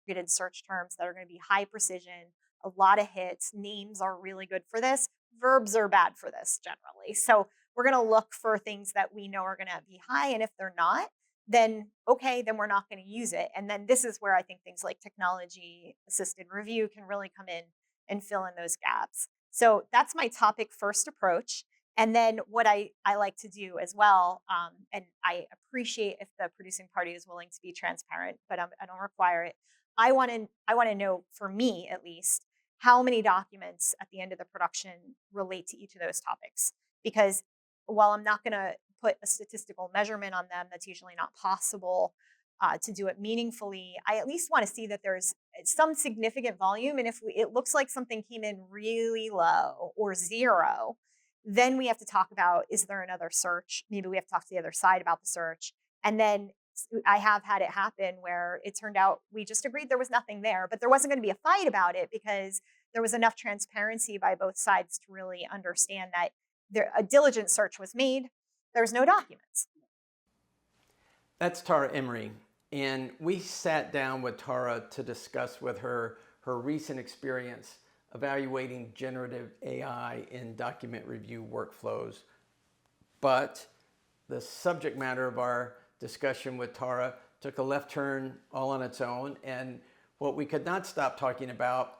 targeted search terms that are going to be high precision, a lot of hits. Names are really good for this. Verbs are bad for this generally. So we're going to look for things that we know are going to be high. And if they're not, then okay, then we're not going to use it. And then this is where I think things like technology assisted review can really come in and fill in those gaps. So that's my topic first approach. And then what I like to do as well, and I appreciate if the producing party is willing to be transparent, but I don't require it. I want to know, for me at least, how many documents at the end of the production relate to each of those topics. Because while I'm not going to put a statistical measurement on them, that's usually not possible to do it meaningfully. I at least want to see that there's some significant volume. And if it looks like something came in really low or zero, then we have to talk about, is there another search? Maybe we have to talk to the other side about the search. And then I have had it happen where it turned out we just agreed there was nothing there, but there wasn't going to be a fight about it because there was enough transparency by both sides to really understand that a diligent search was made. There's no documents. That's Tara Emory. And we sat down with Tara to discuss with her recent experience evaluating generative AI in document review workflows. But the subject matter of our discussion with Tara took a left turn all on its own. And what we could not stop talking about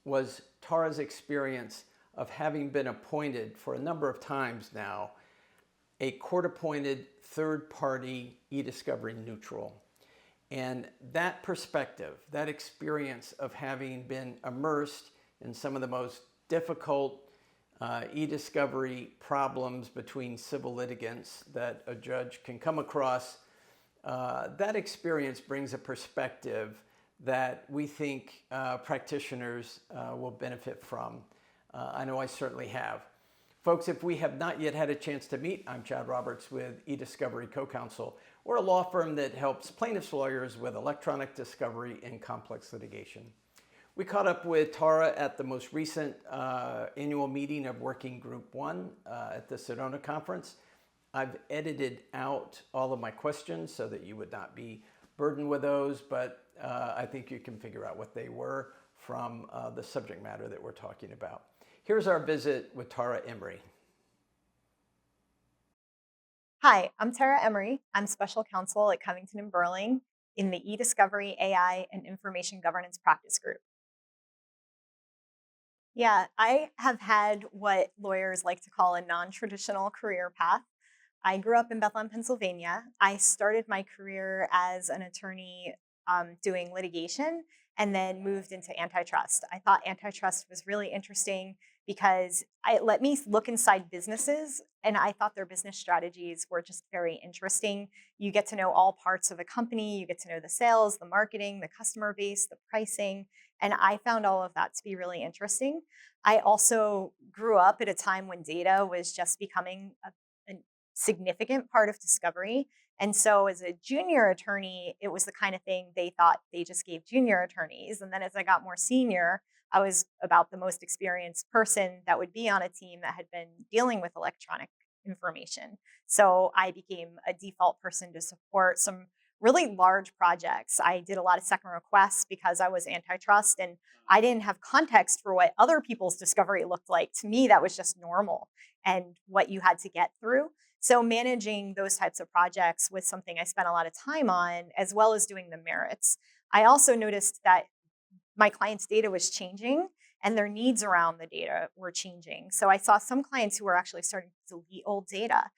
was Tara's experience of having been appointed for a number of times now a court-appointed third-party eDiscovery neutral. And that perspective, that experience of having been immersed in some of the most difficult eDiscovery problems between civil litigants that a judge can come across, that experience brings a perspective that we think practitioners will benefit from. I know I certainly have. Folks, if we have not yet had a chance to meet, I'm Chad Roberts with eDiscovery Co-Counsel. We're a law firm that helps plaintiffs' lawyers with electronic discovery in complex litigation. We caught up with Tara at the most recent annual meeting of Working Group 1 at the Sedona Conference. I've edited out all of my questions so that you would not be burdened with those, but I think you can figure out what they were from the subject matter that we're talking about. Here's our visit with Tara Emory. Hi, I'm Tara Emory. I'm special counsel at Covington & Burling in the eDiscovery AI and Information Governance Practice Group. Yeah, I have had what lawyers like to call a non-traditional career path. I grew up in Bethlehem, Pennsylvania. I started my career as an attorney doing litigation and then moved into antitrust. I thought antitrust was really interesting because it let me look inside businesses, and I thought their business strategies were just very interesting. You get to know all parts of a company. You get to know the sales, the marketing, the customer base, the pricing, and I found all of that to be really interesting. I also grew up at a time when data was just becoming a significant part of discovery. And so as a junior attorney, it was the kind of thing they thought they just gave junior attorneys. And then as I got more senior, I was about the most experienced person that would be on a team that had been dealing with electronic information. So I became a default person to support some really large projects. I did a lot of second requests because I was antitrust and I didn't have context for what other people's discovery looked like. To me, that was just normal and what you had to get through. So managing those types of projects was something I spent a lot of time on, as well as doing the merits. I also noticed that my clients' data was changing and their needs around the data were changing. So I saw some clients who were actually starting to delete old data.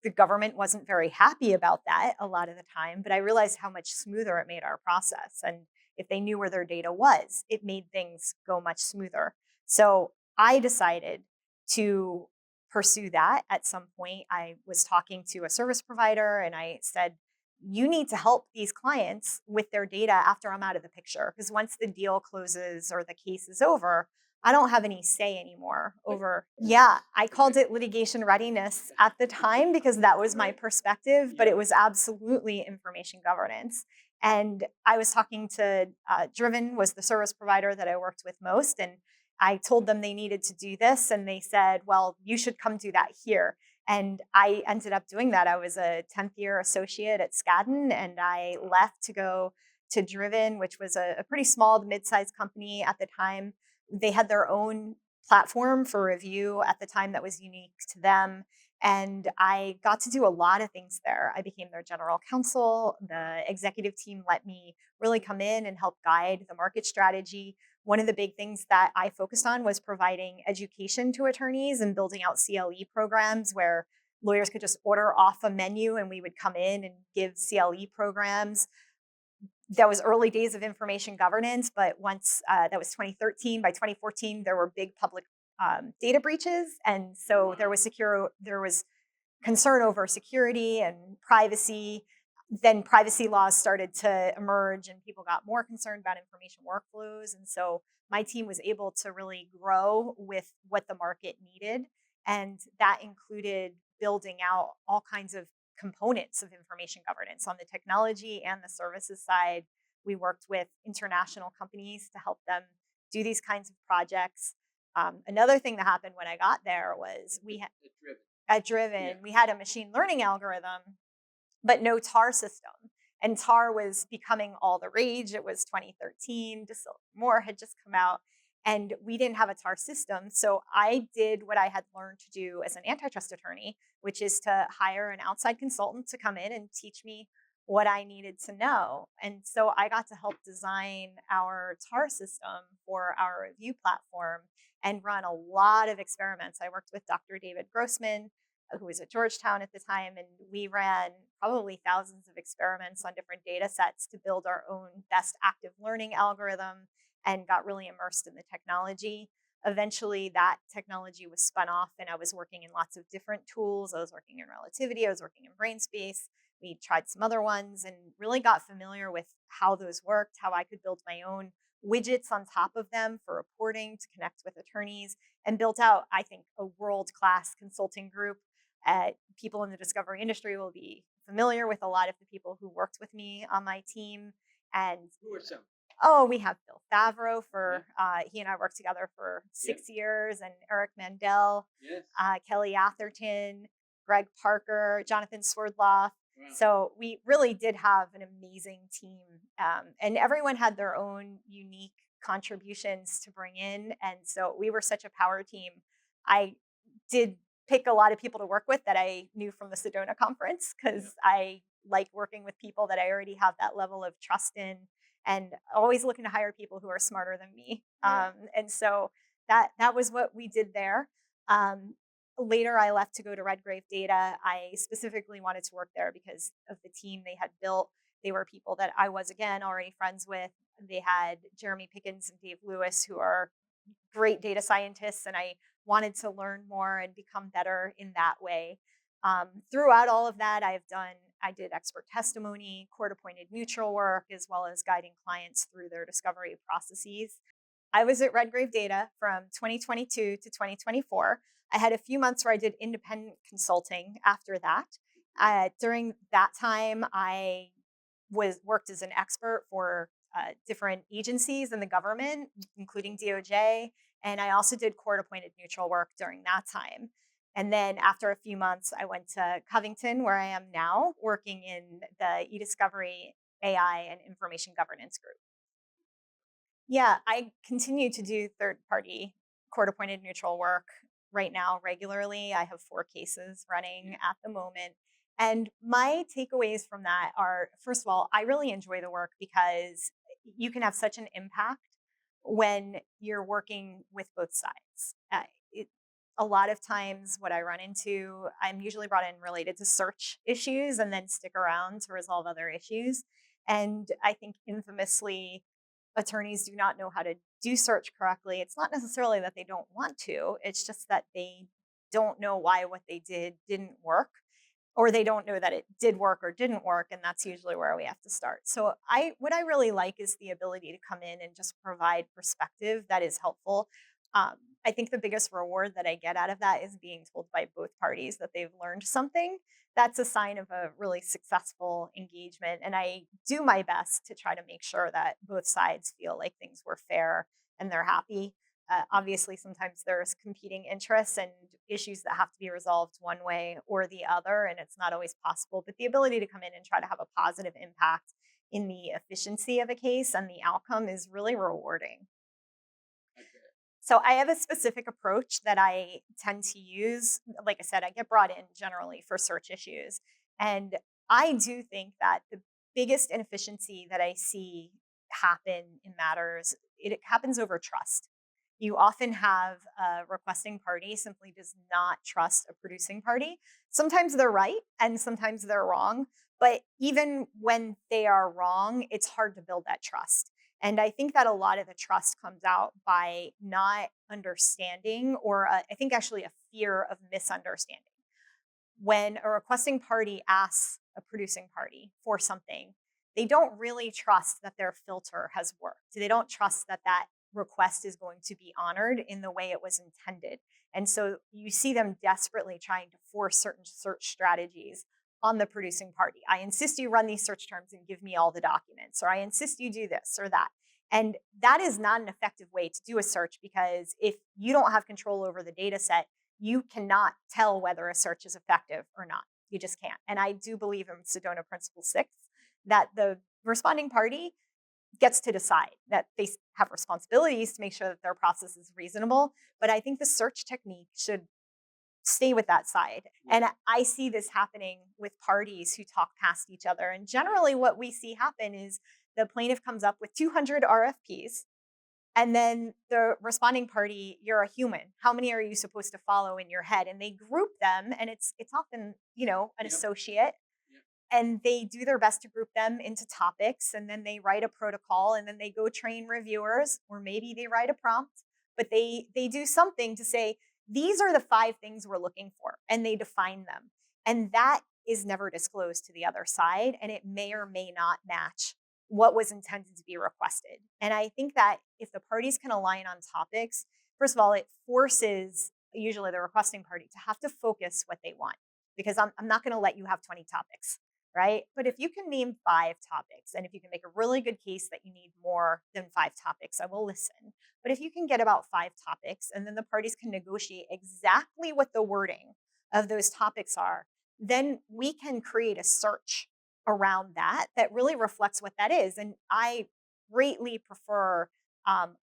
The government wasn't very happy about that a lot of the time, but I realized how much smoother it made our process. And if they knew where their data was, it made things go much smoother. So I decided to pursue that. At some point, I was talking to a service provider and I said, you need to help these clients with their data after I'm out of the picture. Because once the deal closes or the case is over, I don't have any say anymore over. Yeah, I called it litigation readiness at the time because that was my perspective, but it was absolutely information governance. And I was talking to Driven was the service provider that I worked with most. And I told them they needed to do this. And they said, well, you should come do that here. And I ended up doing that. I was a 10th year associate at Skadden, and I left to go to Driven, which was a pretty small to mid-sized company at the time. They had their own platform for review at the time that was unique to them. And I got to do a lot of things there. I became their general counsel. The executive team let me really come in and help guide the market strategy. One of the big things that I focused on was providing education to attorneys and building out CLE programs where lawyers could just order off a menu and we would come in and give CLE programs. That was early days of information governance, but once that was 2013. By 2014, there were big public data breaches, and so there was concern over security and privacy. Then privacy laws started to emerge, and people got more concerned about information workflows. And so my team was able to really grow with what the market needed. And that included building out all kinds of components of information governance on the technology and the services side. We worked with international companies to help them do these kinds of projects. Another thing that happened when I got there was at Driven, we had a machine learning algorithm but no tar system. And tar was becoming all the rage. It was 2013. More had just come out, and we didn't have a tar system. So I did what I had learned to do as an antitrust attorney, which is to hire an outside consultant to come in and teach me what I needed to know. And so I got to help design our tar system for our review platform and run a lot of experiments. I worked with Dr. David Grossman, who was at Georgetown at the time, and we ran probably thousands of experiments on different data sets to build our own best active learning algorithm and got really immersed in the technology. Eventually, that technology was spun off, and I was working in lots of different tools. I was working in relativity, I was working in brain space. We tried some other ones and really got familiar with how those worked, how I could build my own widgets on top of them for reporting to connect with attorneys, and built out, I think, a world class consulting group. People in the discovery industry will be familiar with a lot of the people who worked with me on my team. And oh, we have Bill Favreau for he and I worked together for 6 years, and Eric Mandel, Kelly Atherton, Greg Parker, Jonathan Swerdloff. So we really did have an amazing team, and everyone had their own unique contributions to bring in, and so we were such a power team. I did pick a lot of people to work with that I knew from the Sedona conference because I like working with people that I already have that level of trust in, and always looking to hire people who are smarter than me. And so that was what we did there. Um, Later, I left to go to Redgrave Data. I specifically wanted to work there because of the team they had built. They were people that I was, again, already friends with. They had Jeremy Pickens and Dave Lewis, who are great data scientists, and I wanted to learn more and become better in that way. Throughout all of that, I did expert testimony, court appointed neutral work, as well as guiding clients through their discovery processes. I was at Redgrave Data from 2022 to 2024. I had a few months where I did independent consulting after that. During that time, I was worked as an expert for different agencies in the government, including DOJ, and I also did court-appointed neutral work during that time. And then after a few months, I went to Covington, where I am now, working in the eDiscovery AI and information governance group. Yeah, I continue to do third party court appointed neutral work right now regularly. I have 4 cases running at the moment. And my takeaways from that are, first of all, I really enjoy the work because you can have such an impact when you're working with both sides. A lot of times, what I run into, I'm usually brought in related to search issues and then stick around to resolve other issues. And I think infamously, attorneys do not know how to do search correctly. It's not necessarily that they don't want to, it's just that they don't know why what they did didn't work, or they don't know that it did work or didn't work, and that's usually where we have to start. So I what I really like is the ability to come in and just provide perspective that is helpful. um, I think the biggest reward that I get out of that is being told by both parties that they've learned something. That's a sign of a really successful engagement, and I do my best to try to make sure that both sides feel like things were fair and they're happy. Obviously, sometimes there's competing interests and issues that have to be resolved one way or the other, and it's not always possible. But the ability to come in and try to have a positive impact in the efficiency of a case, and the outcome is really rewarding. So I have a specific approach that I tend to use. Like I said, I get brought in generally for search issues. And I do think that the biggest inefficiency that I see happen in matters, it happens over trust. You often have a requesting party simply does not trust a producing party. Sometimes they're right and sometimes they're wrong. But even when they are wrong, it's hard to build that trust. And I think that a lot of the trust comes out by not understanding, or I think actually a fear of misunderstanding. When a requesting party asks a producing party for something, they don't really trust that their filter has worked. They don't trust that that request is going to be honored in the way it was intended. And so you see them desperately trying to force certain search strategies on the producing party. I insist you run these search terms and give me all the documents, or I insist you do this or that. And that is not an effective way to do a search, because if you don't have control over the data set, you cannot tell whether a search is effective or not. You just can't. And I do believe in Sedona Principle 6 that the responding party gets to decide, that they have responsibilities to make sure that their process is reasonable. But I think the search technique should stay with that side. And I see this happening with parties who talk past each other. And generally, what we see happen is the plaintiff comes up with 200 RFPs, and then the responding party, you're a human. How many are you supposed to follow in your head? And they group them, and it's often, an associate, and they do their best to group them into topics, and then they write a protocol, and then they go train reviewers, or maybe they write a prompt, but they do something to say these are the 5 things we're looking for, and they define them. And that is never disclosed to the other side, and it may or may not match what was intended to be requested. And I think that if the parties can align on topics, first of all, it forces usually the requesting party to have to focus what they want, because I'm not going to let you have 20 topics, right? But if you can name 5 topics, and if you can make a really good case that you need more than 5 topics, I will listen. But if you can get about 5 topics, and then the parties can negotiate exactly what the wording of those topics are, then we can create a search around that really reflects what that is. And I greatly prefer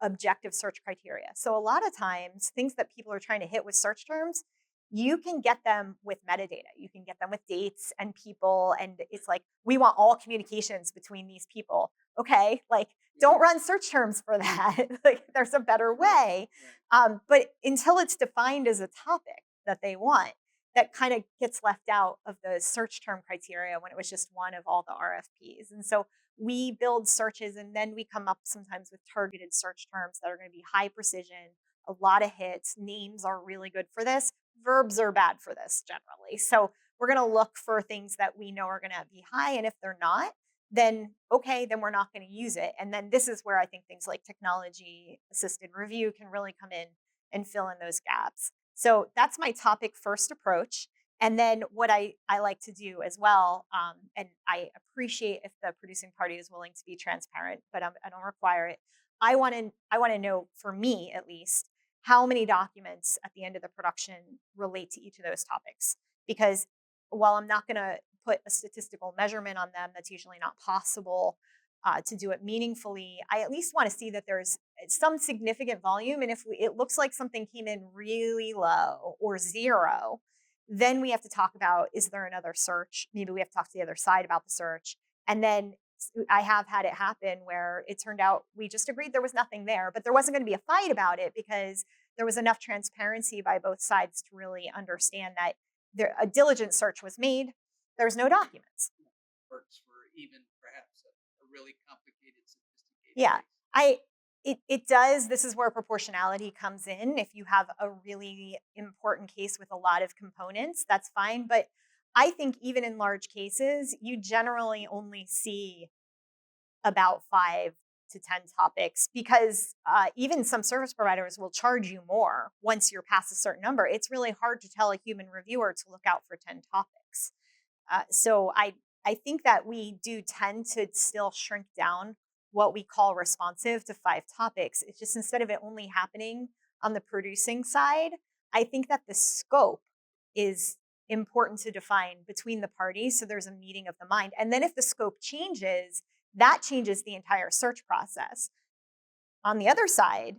objective search criteria. So a lot of times, things that people are trying to hit with search terms, you can get them with metadata. You can get them with dates and people. And it's like, we want all communications between these people. Okay, like, don't run search terms for that. Like, there's a better way. But until it's defined as a topic that they want, that kind of gets left out of the search term criteria when it was just one of all the RFPs. And so we build searches, and then we come up sometimes with targeted search terms that are going to be high precision, a lot of hits. Names are really good for this. Verbs are bad for this generally. So we're going to look for things that we know are going to be high. And if they're not, then okay, then we're not going to use it. And then this is where I think things like technology assisted review can really come in and fill in those gaps. So that's my topic first approach. And then what I like to do as well, and I appreciate if the producing party is willing to be transparent, but I don't require it. I want to know, for me at least, how many documents at the end of the production relate to each of those topics. Because while I'm not going to put a statistical measurement on them, that's usually not possible to do it meaningfully. I at least want to see that there's some significant volume. And if it looks like something came in really low or zero, then we have to talk about, is there another search? Maybe we have to talk to the other side about the search. And then I have had it happen where it turned out we just agreed there was nothing there, but there wasn't going to be a fight about it because there was enough transparency by both sides to really understand that a diligent search was made. There's no documents. Works for even perhaps a really complicated, sophisticated Yeah, case. it does. This is where proportionality comes in. If you have a really important case with a lot of components, that's fine. But I think even in large cases, you generally only see about 5 to 10 topics, because even some service providers will charge you more once you're past a certain number. It's really hard to tell a human reviewer to look out for 10 topics. So I think that we do tend to still shrink down what we call responsive to 5 topics. It's just, instead of it only happening on the producing side, I think that the scope is important to define between the parties, so there's a meeting of the mind. And then if the scope changes, That changes the entire search process. On the other side,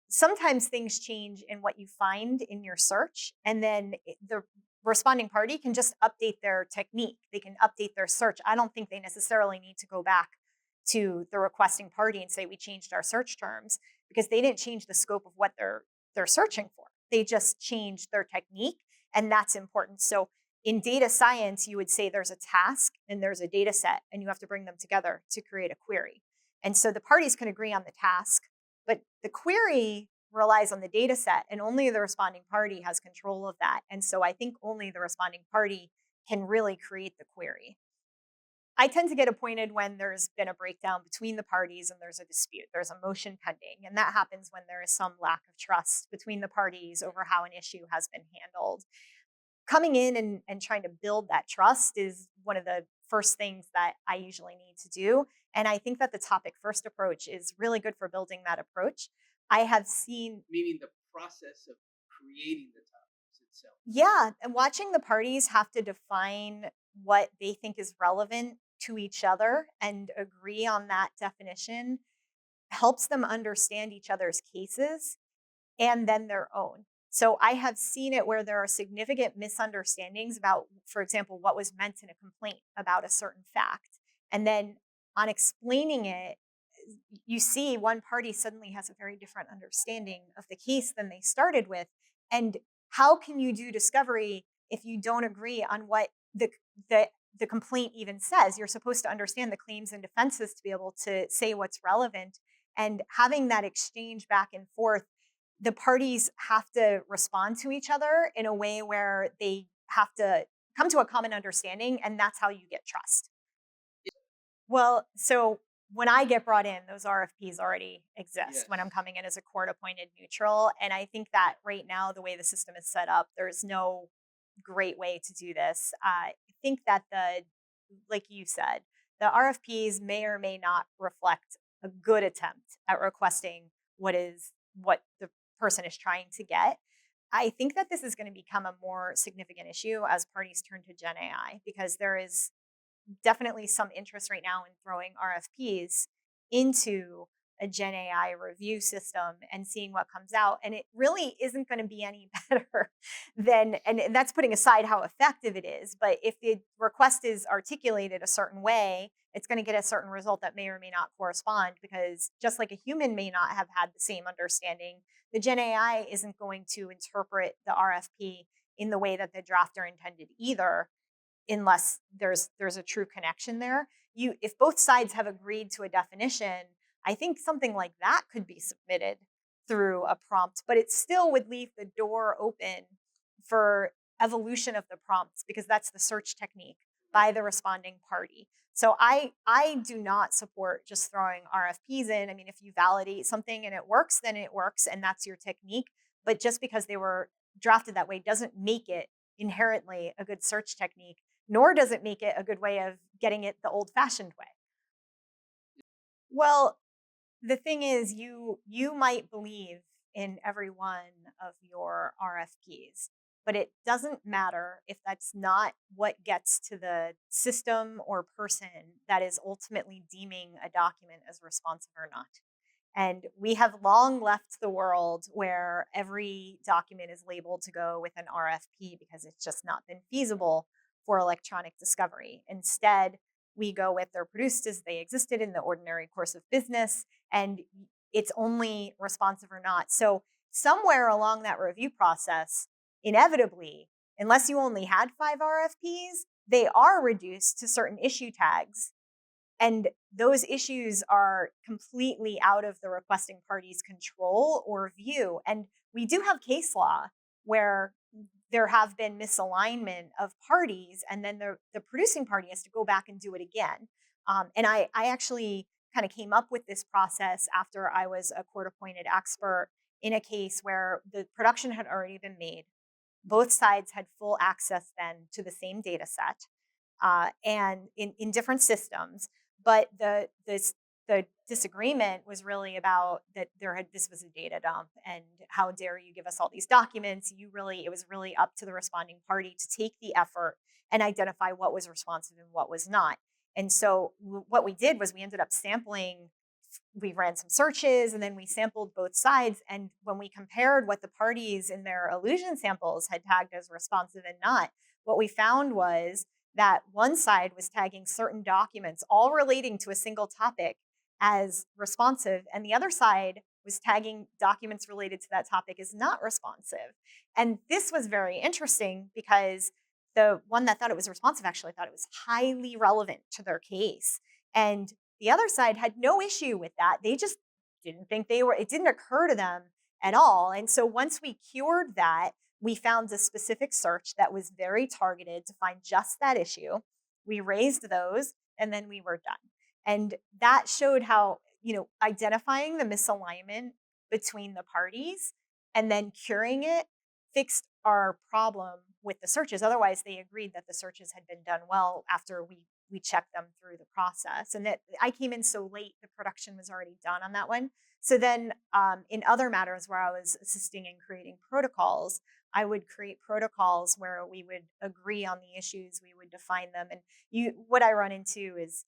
sometimes things change in what you find in your search, and then the responding party can just update their technique. They can update their search. I don't think they necessarily need to go back to the requesting party and say we changed our search terms, because they didn't change the scope of what they're searching for. They just changed their technique, and that's important. So in data science, you would say there's a task and there's a data set, and you have to bring them together to create a query. And so the parties can agree on the task, but the query relies on the data set, and only the responding party has control of that. And so I think only the responding party can really create the query. I tend to get appointed when there's been a breakdown between the parties and there's a dispute, there's a motion pending. And that happens when there is some lack of trust between the parties over how an issue has been handled. Coming in and trying to build that trust is one of the first things that I usually need to do. And I think that the topic first approach is really good for building that approach. I have seen, Meaning the process of creating the topics itself. yeah, and watching the parties have to define what they think is relevant to each other and agree on that definition helps them understand each other's cases and then their own. So I have seen it where there are significant misunderstandings about, for example, what was meant in a complaint about a certain fact. And then on explaining it, you see one party suddenly has a very different understanding of the case than they started with. And how can you do discovery if you don't agree on what the the complaint even says? You're supposed to understand the claims and defenses to be able to say what's relevant. And having that exchange back and forth, the parties have to respond to each other in a way where they have to come to a common understanding, and that's how you get trust. Well, so when I get brought in, those RFPs already exist when I'm Yes. coming in as a court appointed neutral. And I think that right now, the way the system is set up, there's no great way to do this. I think that like you said, the RFPs may or may not reflect a good attempt at requesting what the person is trying to get. I think that this is going to become a more significant issue as parties turn to Gen AI, because there is definitely some interest right now in throwing RFPs into a Gen AI review system and seeing what comes out. And it really isn't going to be any better than, and that's putting aside how effective it is. But if the request is articulated a certain way, it's going to get a certain result that may or may not correspond, because just like a human may not have had the same understanding, the Gen AI isn't going to interpret the RFP in the way that the drafter intended either, unless there's a true connection there. You If both sides have agreed to a definition, I think something like that could be submitted through a prompt, but it still would leave the door open for evolution of the prompts, because that's the search technique by the responding party. So I do not support just throwing RFPs in. I mean, if you validate something and it works, then it works and that's your technique. But just because they were drafted that way doesn't make it inherently a good search technique, nor does it make it a good way of getting it the old fashioned way. Well, the thing is, you might believe in every one of your RFPs, but it doesn't matter if that's not what gets to the system or person that is ultimately deeming a document as responsive or not. And we have long left the world where every document is labeled to go with an RFP, because it's just not been feasible for electronic discovery. Instead, we go with they're produced as they existed in the ordinary course of business, and it's only responsive or not. So, somewhere along that review process, inevitably, unless you only had 5 RFPs, they are reduced to certain issue tags, and those issues are completely out of the requesting party's control or view. And we do have case law where there have been misalignment of parties, and then the producing party has to go back and do it again. And I actually kind of came up with this process after I was a court appointed expert in a case where the production had already been made. Both sides had full access then to the same data set, and in different systems. But the disagreement was really about that this was a data dump, and how dare you give us all these documents. It was really up to the responding party to take the effort and identify what was responsive and what was not. And so what we did was we ended up sampling, we ran some searches and then we sampled both sides. And when we compared what the parties in their illusion samples had tagged as responsive and not, what we found was that one side was tagging certain documents, all relating to a single topic, as responsive, and the other side was tagging documents related to that topic as not responsive. And this was very interesting because the one that thought it was responsive actually thought it was highly relevant to their case. And the other side had no issue with that. They just didn't think they were, it didn't occur to them at all. And so once we cured that, we found a specific search that was very targeted to find just that issue. We raised those and then we were done. And that showed how, identifying the misalignment between the parties and then curing it fixed our problem with the searches. Otherwise, they agreed that the searches had been done well after we checked them through the process. And that I came in so late, the production was already done on that one. So then, in other matters where I was assisting in creating protocols, I would create protocols where we would agree on the issues, we would define them, and what I run into is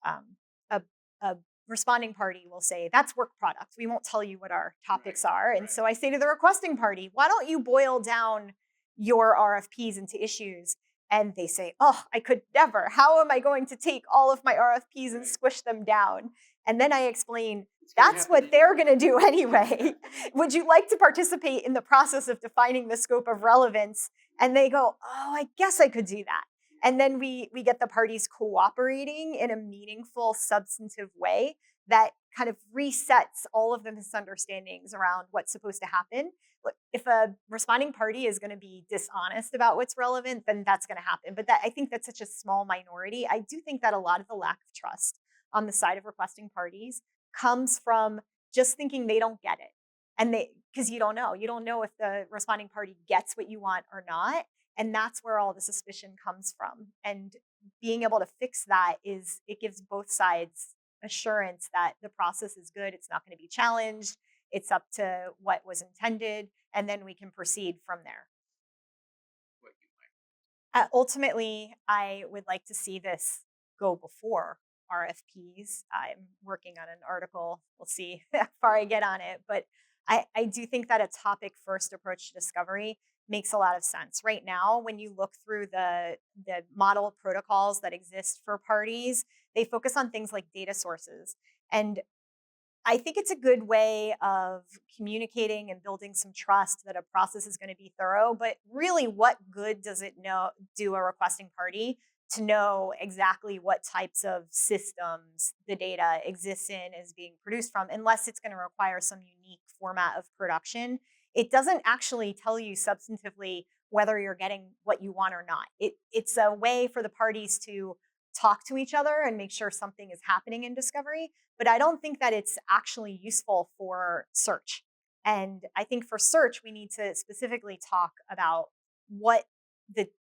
um, a, a responding party will say, that's work product. We won't tell you what our topics are. And so I say to the requesting party, why don't you boil down your RFPs into issues? And they say, oh, I could never. How am I going to take all of my RFPs and squish them down? And then I explain, that's what they're going to do anyway. Would you like to participate in the process of defining the scope of relevance? And they go, oh, I guess I could do that. And then we get the parties cooperating in a meaningful, substantive way that kind of resets all of the misunderstandings around what's supposed to happen. Look, if a responding party is going to be dishonest about what's relevant, then that's going to happen. But I think that's such a small minority. I do think that a lot of the lack of trust on the side of requesting parties comes from just thinking they don't get it. And because you don't know if the responding party gets what you want or not. And that's where all the suspicion comes from. And being able to fix that is, it gives both sides assurance that the process is good, it's not going to be challenged, it's up to what was intended, and then we can proceed from there. Ultimately, I would like to see this go before RFPs. I'm working on an article. We'll see how far I get on it. But I do think that a topic first approach to discovery makes a lot of sense. Right now, when you look through the model protocols that exist for parties, they focus on things like data sources. And I think it's a good way of communicating and building some trust that a process is going to be thorough. But really, what good does it do a requesting party to know exactly what types of systems the data exists in is being produced from, unless it's going to require some unique format of production? It doesn't actually tell you substantively whether you're getting what you want or not. It's a way for the parties to talk to each other and make sure something is happening in discovery, but I don't think that it's actually useful for search. And I think for search, we need to specifically talk about what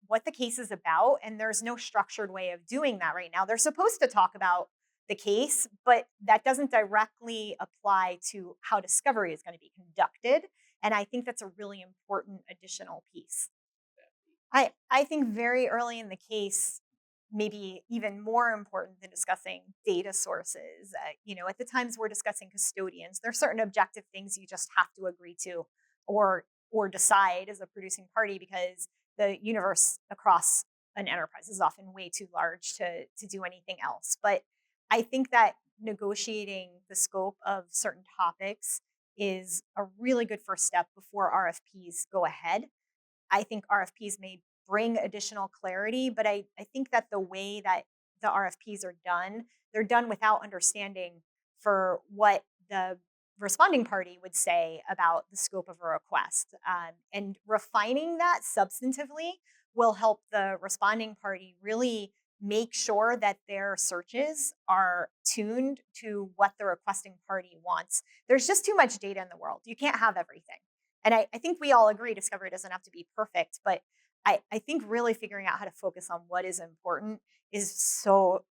what the case is about. And there's no structured way of doing that right now. They're supposed to talk about the case, but that doesn't directly apply to how discovery is going to be conducted. And I think that's a really important additional piece. I think very early in the case, maybe even more important than discussing data sources. At the times we're discussing custodians, there are certain objective things you just have to agree to, or decide as a producing party, because the universe across an enterprise is often way too large to do anything else. But I think that negotiating the scope of certain topics is a really good first step before RFPs go ahead. I think RFPs may bring additional clarity, but I think that the way that the RFPs are done, they're done without understanding for what the responding party would say about the scope of a request. And refining that substantively will help the responding party really make sure that their searches are tuned to what the requesting party wants. There's just too much data in the world. You can't have everything. And I think we all agree discovery doesn't have to be perfect, but I think really figuring out how to focus on what is important is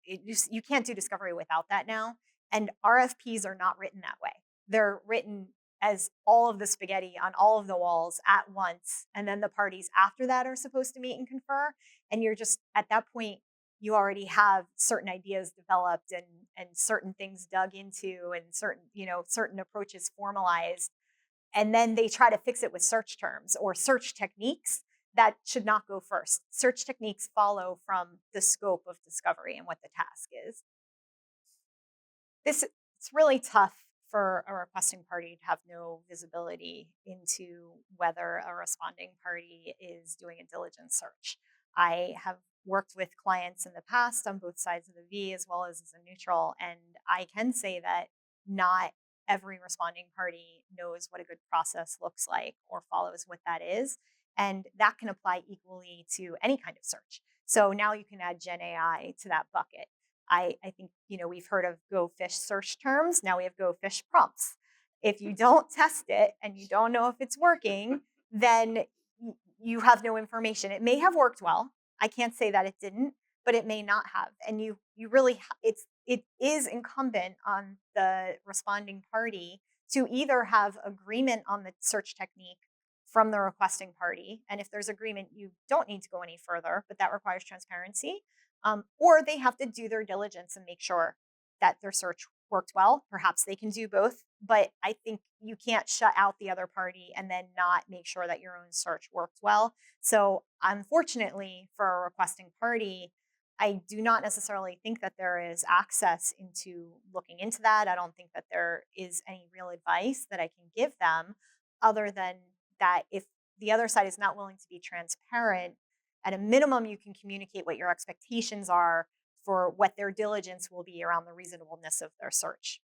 you can't do discovery without that now. And RFPs are not written that way. They're written as all of the spaghetti on all of the walls at once. And then the parties after that are supposed to meet and confer. And you're just at that point, you already have certain ideas developed and certain things dug into and certain approaches formalized, and then they try to fix it with search terms or search techniques. That should not go first. Search techniques follow from the scope of discovery and what the task is. This It's really tough for a requesting party to have no visibility into whether a responding party is doing a diligent search. I have worked with clients in the past on both sides of the V as well as a neutral, and I can say that not every responding party knows what a good process looks like or follows what that is. And that can apply equally to any kind of search. So now you can add Gen AI to that bucket. I think, we've heard of Go Fish search terms. Now we have Go Fish prompts. If you don't test it and you don't know if it's working, then you have no information. It may have worked well. I can't say that it didn't, but it may not have. And you really it is incumbent on the responding party to either have agreement on the search technique from the requesting party. And if there's agreement, you don't need to go any further, but that requires transparency, or they have to do their diligence and make sure that their search worked well. Perhaps they can do both, but I think you can't shut out the other party and then not make sure that your own search worked well. So, unfortunately, for a requesting party, I do not necessarily think that there is access into looking into that. I don't think that there is any real advice that I can give them other than that if the other side is not willing to be transparent, at a minimum, you can communicate what your expectations are for what their diligence will be around the reasonableness of their search.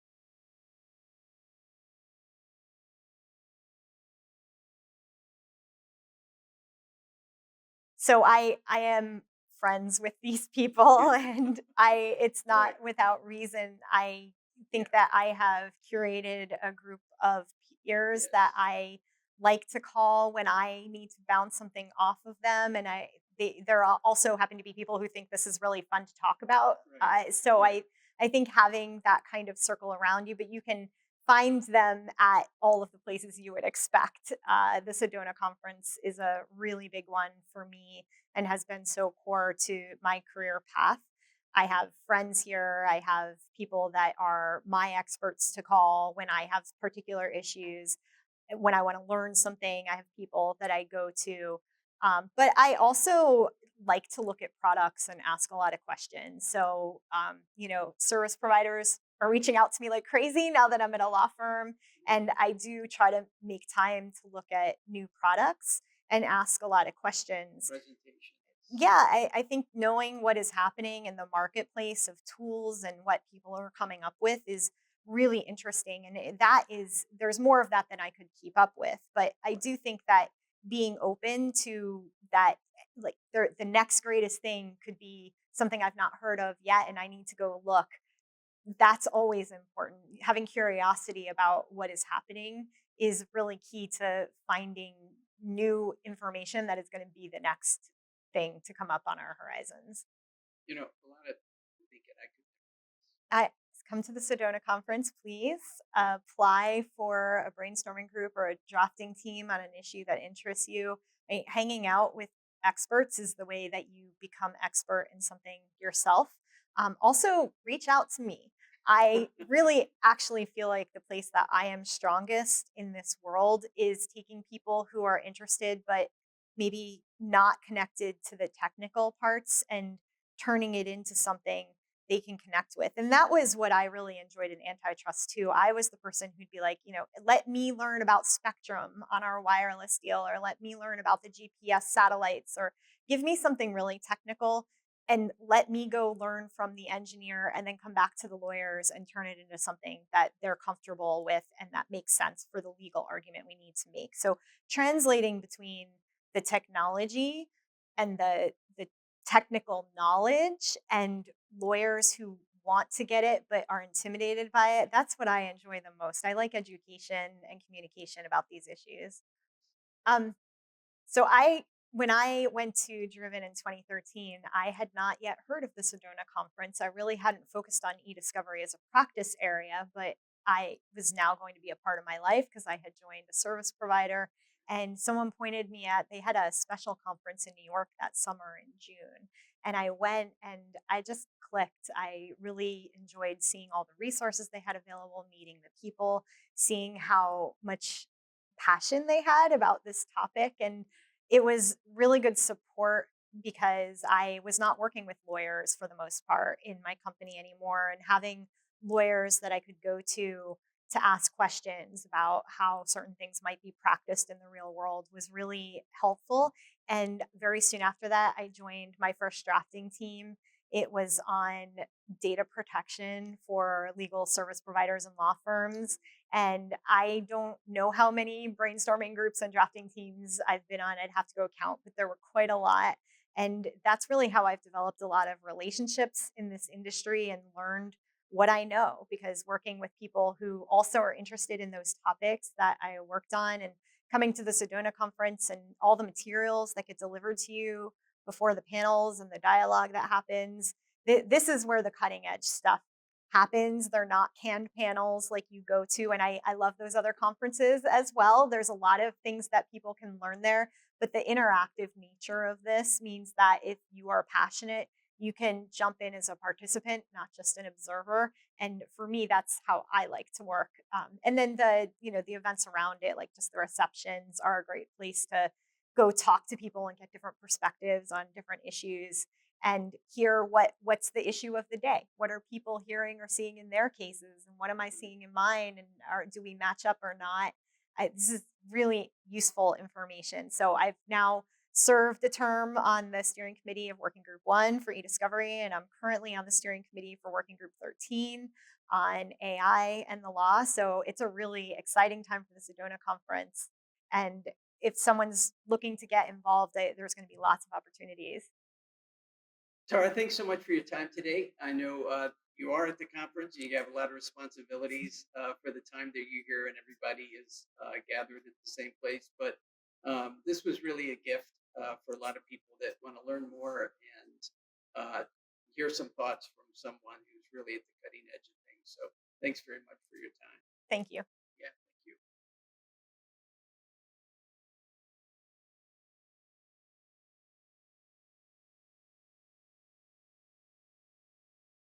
So I am friends with these people and I it's not without reason. I think that I have curated a group of peers that I like to call when I need to bounce something off of them, and there are also happen to be people who think this is really fun to talk about. So I think having that kind of circle around you, but you can find them at all of the places you would expect. The Sedona conference is a really big one for me and has been so core to my career path. I have friends here. I have people that are my experts to call when I have particular issues. When I want to learn something, I have people that I go to. But I also like to look at products and ask a lot of questions. So, service providers are reaching out to me like crazy now that I'm at a law firm. And I do try to make time to look at new products and ask a lot of questions. Yeah, I think knowing what is happening in the marketplace of tools and what people are coming up with is really interesting. And there's more of that than I could keep up with. But I do think that being open to that, like the next greatest thing could be something I've not heard of yet, and I need to go look. That's always important. Having curiosity about what is happening is really key to finding new information that is going to be the next thing to come up on our horizons. I Come to the Sedona conference, please. Apply for a brainstorming group or a drafting team on an issue that interests you. Hanging out with experts is the way that you become expert in something yourself. Also, reach out to me. I really actually feel like the place that I am strongest in this world is taking people who are interested, but maybe not connected to the technical parts and turning it into something they can connect with. And that was what I really enjoyed in antitrust too. I was the person who'd be like, let me learn about spectrum on our wireless deal, or let me learn about the GPS satellites, or give me something really technical and let me go learn from the engineer and then come back to the lawyers and turn it into something that they're comfortable with and that makes sense for the legal argument we need to make. So translating between the technology and the technical knowledge and lawyers who want to get it but are intimidated by it, that's what I enjoy the most. I like education and communication about these issues. Um, so I When I went to Driven in 2013, I had not yet heard of the Sedona conference. I really hadn't focused on eDiscovery as a practice area, but I was now going to be a part of my life because I had joined a service provider. And someone pointed me at, they had a special conference in New York that summer in June. And I went and I just clicked. I really enjoyed seeing all the resources they had available, meeting the people, seeing how much passion they had about this topic. And it was really good support because I was not working with lawyers for the most part in my company anymore, and having lawyers that I could go to ask questions about how certain things might be practiced in the real world was really helpful. And very soon after that, I joined my first drafting team. It was on data protection for legal service providers and law firms. And I don't know how many brainstorming groups and drafting teams I've been on. I'd have to go count, but there were quite a lot. And that's really how I've developed a lot of relationships in this industry and learned what I know, because working with people who also are interested in those topics that I worked on, and coming to the Sedona conference and all the materials that get delivered to you before the panels and the dialogue that happens. This is where the cutting edge stuff happens. They're not canned panels like you go to. And I love those other conferences as well. There's a lot of things that people can learn there. But the interactive nature of this means that if you are passionate, you can jump in as a participant, not just an observer. And for me, that's how I like to work. And then the events around it, like just the receptions, are a great place to go talk to people and get different perspectives on different issues and hear what's the issue of the day. What are people hearing or seeing in their cases, and what am I seeing in mine? And do we match up or not? This is really useful information. So I've now served a term on the steering committee of Working Group 1 for eDiscovery, and I'm currently on the steering committee for Working Group 13 on AI and the law. So it's a really exciting time for the Sedona conference. And if someone's looking to get involved, there's going to be lots of opportunities. Tara, thanks so much for your time today. I know you are at the conference. You have a lot of responsibilities for the time that you're here, and everybody is gathered at the same place. But this was really a gift for a lot of people that want to learn more and uh, hear some thoughts from someone who's really at the cutting edge of things. So thanks very much for your time. Thank you.